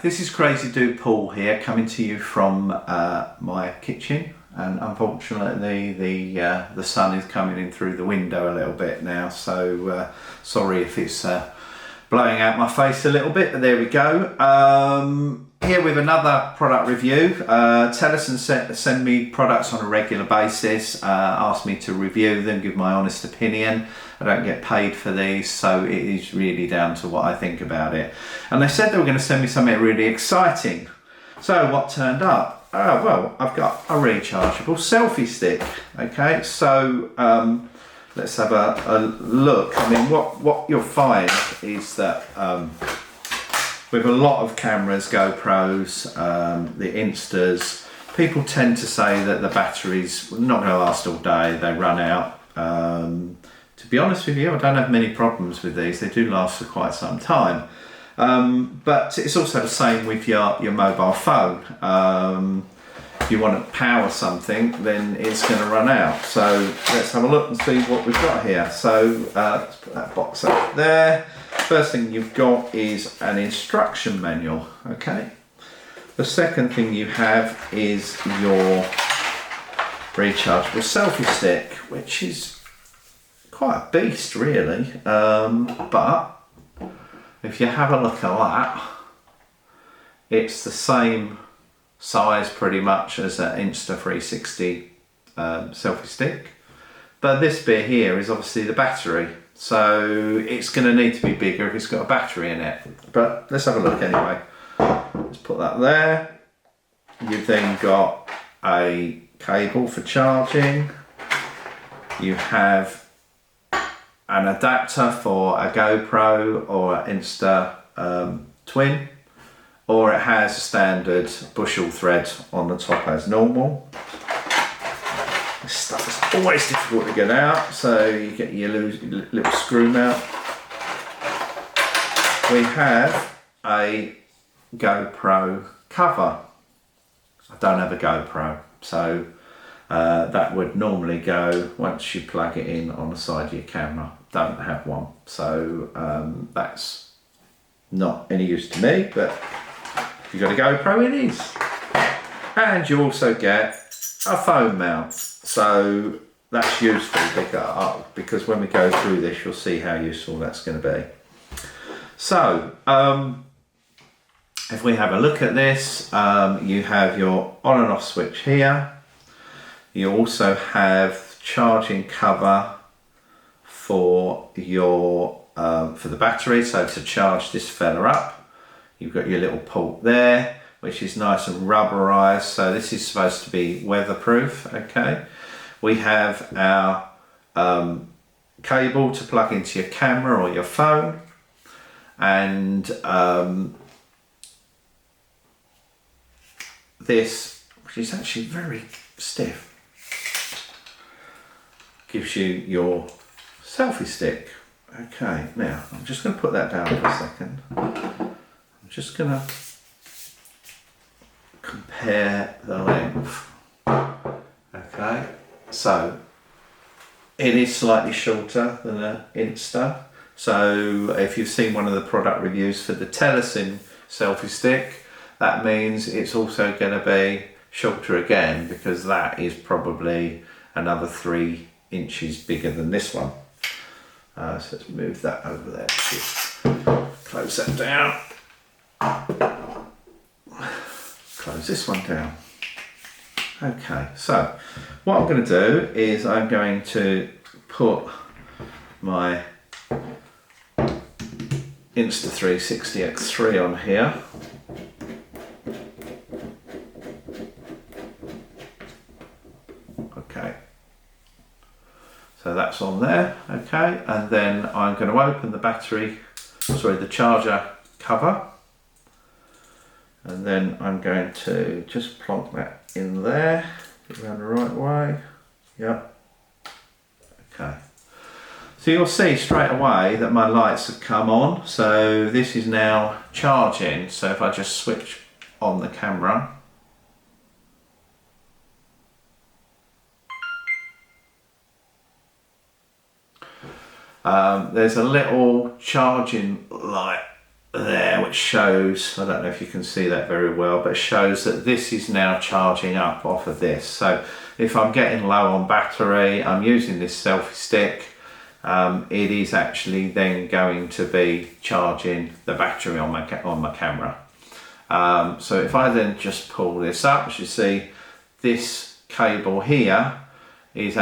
this is Crazy Dude Paul here, coming to you from my kitchen, and unfortunately the sun is coming in through the window a little bit now, so sorry if it's blowing out my face a little bit, but there we go. Here with another product review. Telesin send me products on a regular basis, ask me to review them, give my honest opinion. I don't get paid for these, so it is really down to what I think about it. And they said they were going to send me something really exciting. So what turned up? Oh, well, I've got a rechargeable selfie stick. Okay, so let's have a look. I mean, what you'll find is that with a lot of cameras, GoPros, the Instas, people tend to say that the battery's not going to last all day, they run out. To be honest with you, I don't have many problems with these. They do last for quite some time. But it's also the same with your mobile phone. If you want to power something, then it's going to run out. So let's have a look and see what we've got here. So let's put that box up there. First thing you've got is an instruction manual, okay? The second thing you have is your rechargeable selfie stick, which is quite a beast really, but if you have a look at that, it's the same size pretty much as an Insta360 selfie stick, but this bit here is obviously the battery, so it's going to need to be bigger if it's got a battery in it. But let's have a look anyway. Let's put that there. You've then got a cable for charging. You have an adapter for a GoPro or an Insta Twin, or it has a standard bushel thread on the top as normal. This stuff is always difficult to get out, so you get your little screw mount. We have a GoPro cover. I don't have a GoPro, so that would normally go once you plug it in on the side of your camera. Don't have one, so that's not any use to me, but if you've got a GoPro, it is. And you also get a phone mount, so that's useful because when we go through this, you'll see how useful that's going to be. So if we have a look at this, you have your on and off switch here. You also have charging cover for your for the battery, so to charge this fella up. You've got your little port there, which is nice and rubberized, so this is supposed to be weatherproof. Okay, we have our cable to plug into your camera or your phone, and this, which is actually very stiff, gives you your selfie stick. Okay, now I'm just going to put that down for a second. I'm just going to compare the length. Okay, so it is slightly shorter than an Insta. So if you've seen one of the product reviews for the Telesin selfie stick, that means it's also going to be shorter again, because that is probably another 3 inches bigger than this one. So let's move that over there. Close that down. Close this one down. Okay, so what I'm going to do is I'm going to put my Insta360 X3 on here. Okay, so that's on there. Okay, and then I'm going to open the the charger cover, and then I'm going to just plonk that in there, get it around the right way. Yep. Okay, so you'll see straight away that my lights have come on, so this is now charging. So if I just switch on the camera, there's a little charging light there it shows, I don't know if you can see that very well, but it shows that this is now charging up off of this. So if I'm getting low on battery, I'm using this selfie stick, it is actually then going to be charging the battery on my camera. So if I then just pull this up, as you see, this cable here is